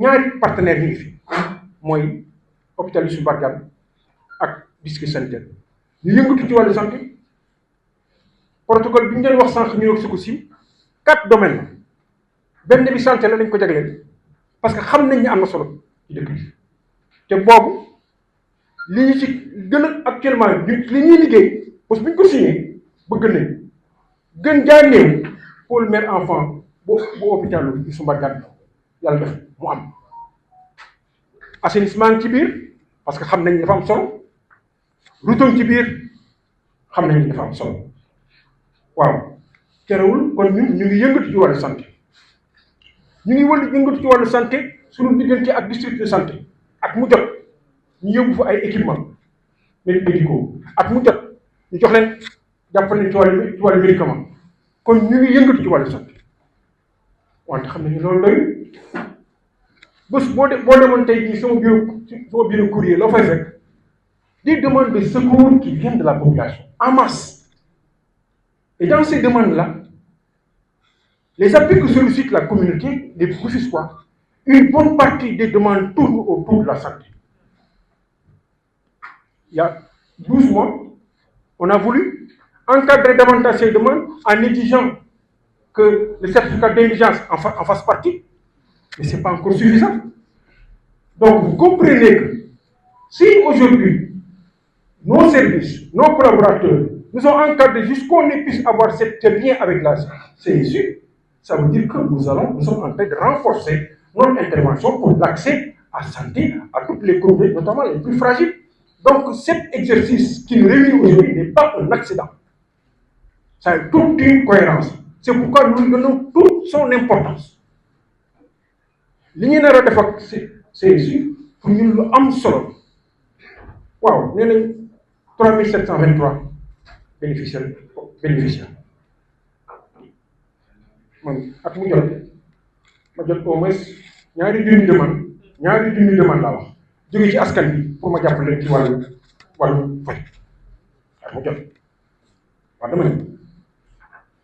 ñaari partenaires yi ngi fi mooy hôpital Youssou Mbargane ak district sanitaire ñu yëngatu ci wàllu santé protocole bi ñu doon wax sànq ñu wax ko si 4 domaines la benn bi santé la dañ ko jagleel parce que xam nañ ne am na solo ci dëkk bi te boobu li ñu ci gën a actuellement li ñuy liggéey parce que bu ñu ko signé bëgg nañ gën jaa néew pôle mère enfant bu hôpital Youssou Mbargane yàlla def mu am assainissement ci biir parce que xam nañ dafa am solo route ci biir xam nañ dafa am solo waaw terewul kon ñun ñu ngi yëngatu ci wàllu santé ñu ngi yëngatu ci wàllu santé suñu diggante ak district de santé ak mu jot ñu yóbbu fa ay équipement médicaux ak mu jot ñu jox leen jàppale ci wàllu médicament kon ñu ngi yëngatu ci wàllu santé wante xam nañu loolu doy bés boo demoon tey jii sama bureau courrier loo fay fekk des demandes de secours qui viennent de la population en masse et dans ces demandes-là les appuis que sollicite la communauté des Rufisquois une bonne partie des demandes tournent autour de la santé. Il y a 12 mois on a voulu encadrer davantage ces demandes en exigeant que le certificat d'indigence en fasse partie, mais ce n'est pas encore suffisant. Donc vous comprenez que si aujourd'hui nos services, nos collaborateurs nous ont encadrés jusqu'on puisse avoir ce lien avec la CSU, ça veut dire que nous sommes en train de renforcer notre intervention pour l'accès à la santé à toutes les communautés, notamment les plus fragiles. Donc cet exercice qui nous réunit aujourd'hui n'est pas un accident. Ça a toute une cohérence. C'est pourquoi nous lui donnons toute son importance. Li ñu nar a def ak CSU pour ñun lu am solo waaw nee nañ 3723 bénéficiaires man at mu jot ma jot au moins ñaari junni demande laa wax jóge ci askan bi pour ma jàppale ci wàllu faj at mu jot waaw dama ne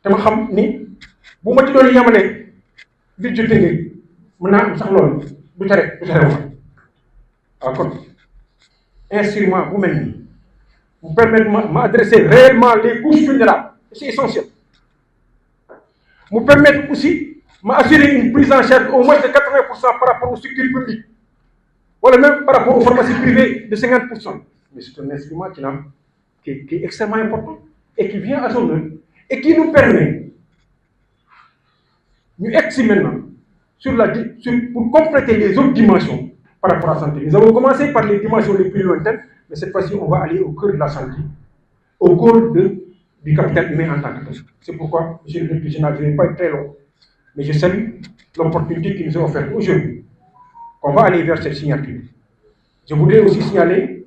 te ma xam ni bu ma ci doon yamale li jotee nga mën naa am sax loolu du tere waaw kon instrument bu mel nii vous permettre ma adresser réellement les couches vulnérables c'est essentiel mu permettre aussi ma assurer une prise en charge au moins de 80% par rapport aux structures publiques wala même par rapport aux pharmacies privées de 50%. Mais c'est un instrument qui est extrêmement important et qui vient à son heure et qui nous permet ñu egsi maintenant pour compléter les autres dimensions par rapport à la santé. Nous avons commencé par les dimensions les plus lointaines, mais cette fois-ci, on va aller au cœur de la santé, au cœur du capital humain en tant que tel. C'est pourquoi, monsieur le directeur général, je ne vais pas être très long, mais je salue l'opportunité qui nous est offerte aujourd'hui, qu'on va aller vers cette signature. Je voudrais aussi signaler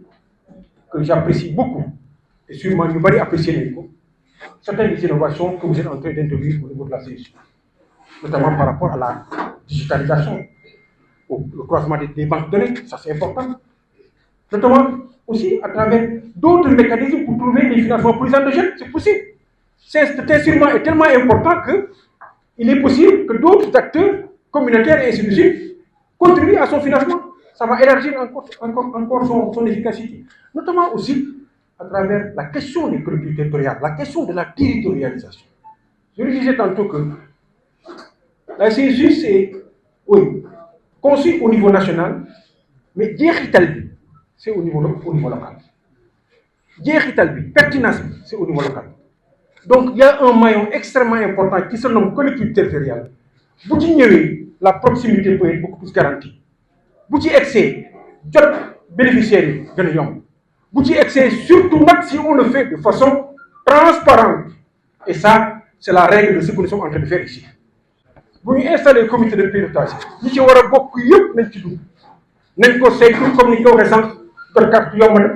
que j'apprécie beaucoup, et sûrement nous allons apprécier certaines des innovations que vous êtes en train d'introduire au niveau de la CSU, notamment par rapport à la digitalisation, le croisement des banques de données, ça c'est important. Notamment aussi à travers d'autres mécanismes pour trouver des financements plus endogènes, c'est possible. Cet instrument est tellement important qu'il est possible que d'autres acteurs communautaires et ainsi de suite contribuent à son financement. Ça va élargir encore son efficacité. Notamment aussi à travers la question des collectivités territoriales, la question de la territorialisation. Je le disais tantôt que la CSU, c'est, oui, conçu au niveau national, mais jeexital, c'est au niveau local. Jeexital, pertinence, c'est au niveau local. Donc, il y a un maillon extrêmement important qui se nomme collectivité territoriale. Vous ignorez, la proximité peut être beaucoup plus garantie. Vous y excès, bénéficiaires, vous y excès, surtout si on le fait de façon transparente. Et ça, c'est la règle de ce que nous sommes en train de faire ici. Vous installez le comité de pilotage. Nous ci war a bokk yëpp nañ ci dugg nañ ko saytu comme ni ñu ko waxee sànq dorkat yomb na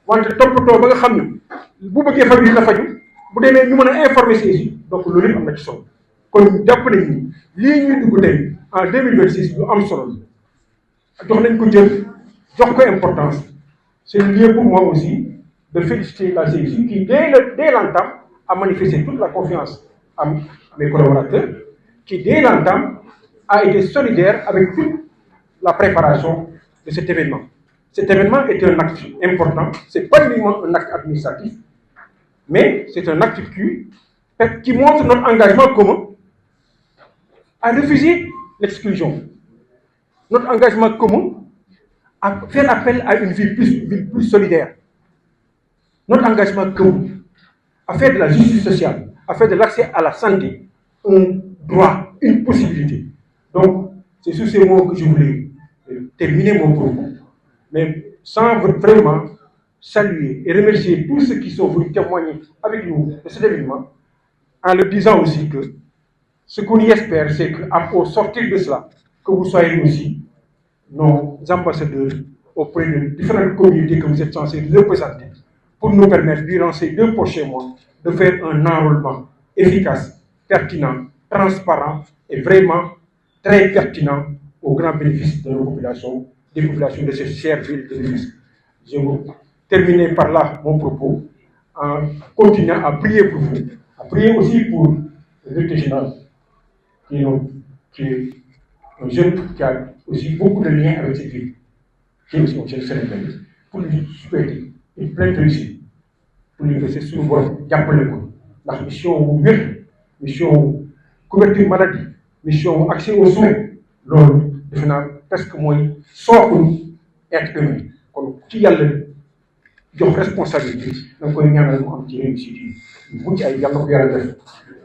wante toppatoo ba nga xam ne bu bëggee faju la faju bu demee ñu mën a informer CSU donc loolu yëpp am na ci solo kon jàpp nañ ni lii ñuy dugg tey en 2026 lu am solo la jox nañ ko jël jox ko importance c'est le lieu pour moi aussi de féliciter la CSU qui dès l'entame a manifesté toute la confiance à mes collaborateurs qui dès l'entame a été solidaire avec toute la préparation de cet événement. Cet événement est un acte important, ce n'est pas uniquement un acte administratif, mais c'est un acte qui montre notre engagement commun à refuser l'exclusion, notre engagement commun à faire appel à une ville plus solidaire, notre engagement commun à faire de la justice sociale, à faire de l'accès à la santé un droit, une possibilité. Donc, c'est sur ces mots que je voulais terminer mon propos, mais sans vraiment saluer et remercier tous ceux qui sont venus témoigner avec nous de cet événement, en leur disant aussi que ce qu'on y espère, c'est qu'au sortir de cela, que vous soyez aussi nos ambassadeurs auprès de différentes communautés que vous êtes censés représenter, pour nous permettre, durant ces 2 prochains mois, de faire un enrôlement efficace, pertinent, transparent et vraiment très pertinent au grand bénéfice de nos populations, des populations de cette chère ville de Rufisque. Je vais terminer par là mon propos en continuant à prier pour vous, à prier aussi pour le directeur général, qui est un jeune qui a aussi beaucoup de liens avec cette ville, qui est aussi un jeune sénégalais, pour lui souhaiter une pleine réussite, pour lui laisser sur le bord, jàppale ko ndax mission wu wér, mission couverture maladie, mission accès aux soins, loolu defe naa presque mooy sookul être humain. Kon ci yàlla jox responsabilité da nga koy ñaanal mu am ci réussite yi mucc ay yàlla ko yàlla def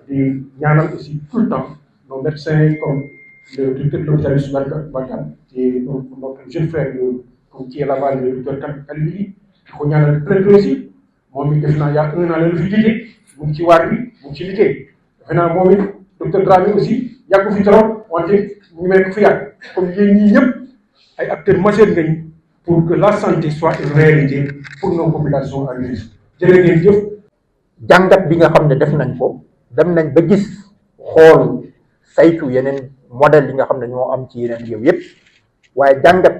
di ñaanal aussi tout le temps nos médecins comme le directeur de l'hôpital Ousmane Badiane et notre jeune frère qui est là-bas, le docteur Kalili, di ko ñaanal plein réussite. moom it def naa yaa 1 an la fi liggéey mu ngi ci waar bi mu ngi ci liggéey defe naa moom it docteur Dramé aussi yàggu fi trop wante ñu mel ko fi yàgg comme yéen ñii ñëpp ay acteurs majeurs ngañ pour que la santé soit une réalité pour nos populations à Rufisque. jërë ngeen jëf. jàngat bi nga xam ne def nañ ko dem nañ ba gis xool saytu yeneen modèle yi nga xam ne ñoo am ci yeneen réew yépp waaye jàngat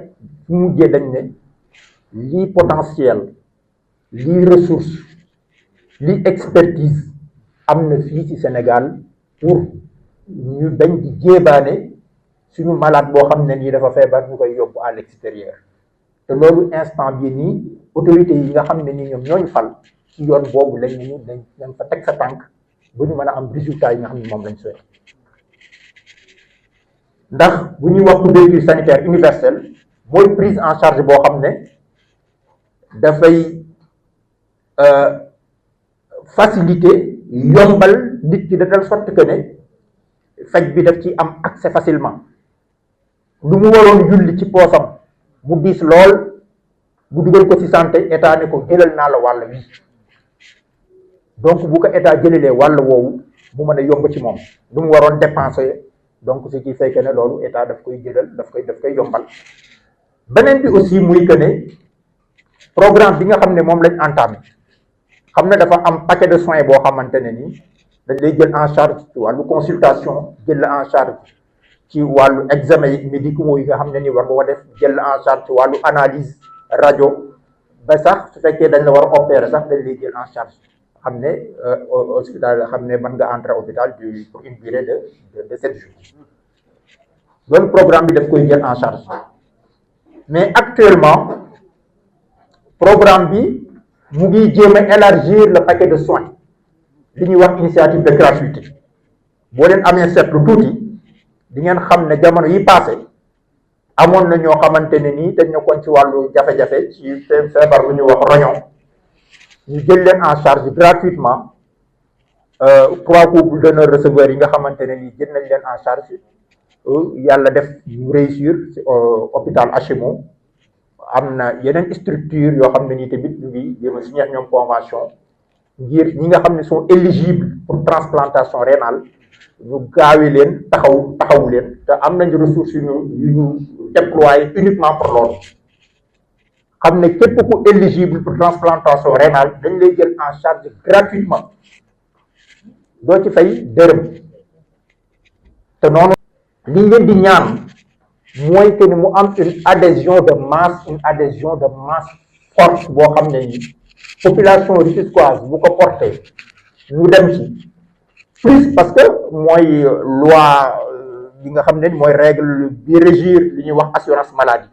fu mujjee dañ ne lii potentiel lii ressource lii expertise am na fii ci Sénégal pour ñu bañ di jéebaane suñu malade boo xam ne nii dafa feebar ñu koy yóbbu à l'extérieur te loolu instant bi nii autorités yi nga xam ne nii ñoom ñooñu fal ci yoon boobu lañ ñu dañ fa teg sa tànk ba ñu mën a am résultat yi nga xam ne moom lañ sooy ndax bu ñuy wax couverture sanitaire universelle mooy prise en charge boo xam ne dafay faciliter yombal nit ki de telle sorte que ne faj bi daf ci am accès facilement lu mu waroon julli ci poosam mu diis lool bu dugal ko ci santé état ne ko jëlal naa la wàll wi donc bu ko état jëlalee wàll woowu mu mën a yomb ci moom lu mu waroon dépenser donc ce qui fait que ne loolu état daf koy jëlal daf koy yombal beneen bi aussi muy que ne programme bi nga xam ne moom lañ entamé xam ne dafa am paquet de soins boo xamante ne ni dañ lay jël en charge ci wàllu consultation jël la en charge ci wàllu examen yi médicaux yi nga xam ne ni war nga ko def jël la en charge ci wàllu analyse rajo ba sax su fekkee dañ la war a opérer sax dañ lay jël en charge xam ne hospital xam ne mën nga entrer hôpital pour une durée de 7 jours loolu programme bi daf koy jël en charge mais actuellement programme bi mu ngi jéem a élargir le paquet de soins li ñuy wax initiative de gratuité boo leen amee seetlu tuuti di ngeen xam ne jamono yi passé amoon na ñoo xamante ne nii dañ nekkoon ci wàllu jafe-jafe ci feebar bu ñuy wax roñon ñu jël leen en charge gratuitement 3 couples donneurs receveurs yi nga xamante ne nii jël nañ leen en charge yàlla def ñu réussir hôpital HMO am na yeneen structure yoo xam ne nii tamit ñu ngi jéem a signé ñoom convention ngir ñi nga xam ne sont éligibles pour transplantation rénale ñu gaawi leen taxawu leen te am nañ ressources yu ñu déployer uniquement pour loolu xam ne képp ku éligible pour transplantation rénale dañ lay jël en charge gratuitement doo ci fay dërëm te noonu li ngeen di ñaan mooy que ni mu am une adhésion de masse forte boo xam ne ni population rufisquoise bu ko porté ñu dem ci plus parce que mooy loi li nga xam ne mooy règle bi régir li ñuy wax assurance maladie.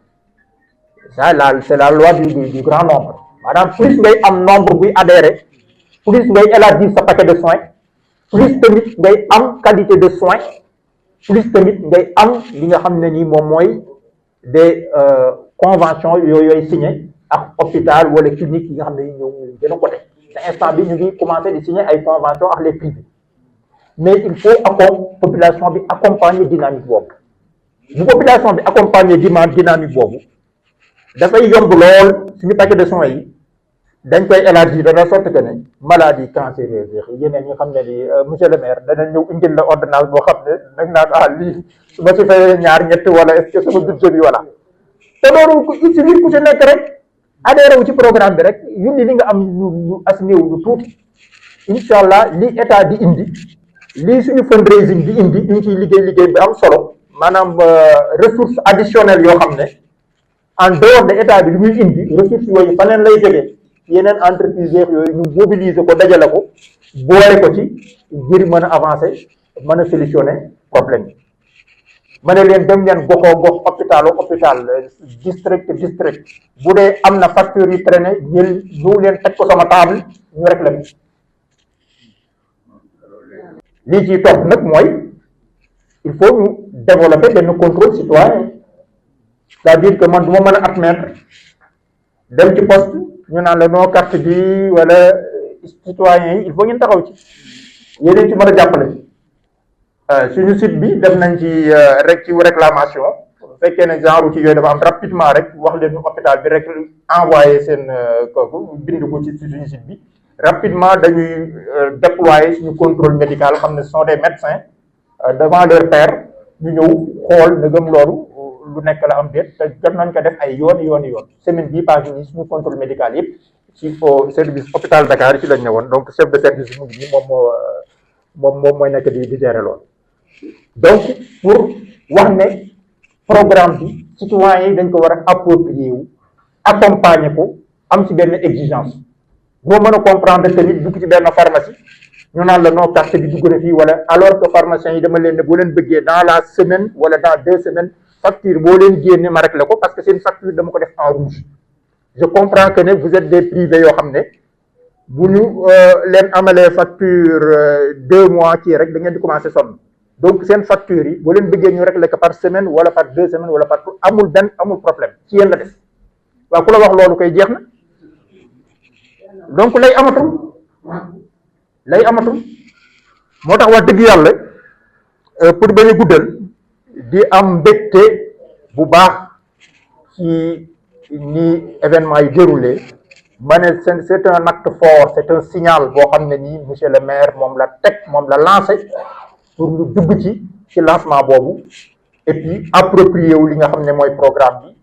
Ça là c'est la loi du grand nombre maanaam plus ngay am nombre buy adhéré plus ngay élargir sa paquet de soins plus tamit ngay am qualité de soins plus tamit ngay am li nga xam ne nii moom mooy des conventions yooyu signé ak hôpital wala clinique yi nga xam ne ñoo gën a côté te instant bi ñu ngi commencé di signer ay conventions ak les privés mais il faut population bi accompagner dynamique boobu bu population bi accompagner dynamique boobu dafay yomb lool suñu paquet de soins yi dañ koy élargir de telle sorte que ne maladie cancéreuse yeneen ñi xam ne ni monsieur le maire dana ñëw indil la ordonnance boo xam ne nag naan lii su ma ci fayee ñaar ñett wala est-ce que sama budget bi voilà te loolu ku ci nekk rek adhéré wu ci programme bi rek yunni li nga am ñu as néew lu tuuti incha allah li état di indi lii suñu fundraising di indi ñu ngi ciy liggéey bi am solo maanaam ressources additionnelles yoo xam ne en dehors de état bi li muy indi ressources yooyu faneen lay jógee yeneen entreprise yooyu ñu mobiliser ko dajale ko boole ko ci ngir mën a avancer mën a solutionner problème yi ma ne leen dem leen gox hôpital district bu dee am na facture yu traîné ñu leen teg ko sama table ñu réglé ko lii ciy topp nag mooy il faut ñu développer benn contrôle citoyen c'est-à-dire que man du ma mën a admettre dem ci poste ñu naan la noo carte bi wala citoyen yi il faut ngeen taxaw ci yéen ci mën a jàppale suñu site bi def nañ ci rek ci réclamation bu fekkee ne genre ci yooyu dafa am rapidement rek wax leen ñu hôpital bi rek envoyé seen kooku bind ko ci suñu site bi rapidement dañuy déployer suñu contrôle médical xam ne ce sont des médecins devant leur pair ñu ñëw xool na gëm loolu lu nekk la am déet te jot nañ ko def ay yoon semaine bii passé nii suñu contrôle médical yëpp ci service hôpital Dakar ci lañ ne woon donc chef de service mu ngi nii moom mooy nekk di gérer loolu donc pour wax ne programme bi citoyens yi dañ ko war a approprier wu accompagner ko am ci benn exigence boo mën a comprendre que nit dugg ci benn pharmacie ñu naan la non carte bi dugg na fii wala alors que pharmaciens yi dama leen ne boo leen bëggee dans la semaine wala dans 2 semaines facture boo leen génne ma réglé ko parce que seen facture dama ko def en rouge je comprends que ne vous êtes des privés yoo xam ne bu ñu leen amalee facture 2 mois kii rek da ngeen di commencer sonn donc seen facture yi boo leen bëggee ñu réglé ko par semaine wala par 2 semaines wala par amul problème ci yéen la def waaw ku la wax loolu koy jeex na donc lay amatul moo tax wax dëgg yàlla pour bañ a guddal di am mbégte bu baax ci ni événement yi déroulé ma ne c'est un acte fort c'est un signal boo xam ne nii monsieur le maire moom la lancé pour ñu dugg ci lancement boobu et puis approprié wu li nga xam ne mooy programme bi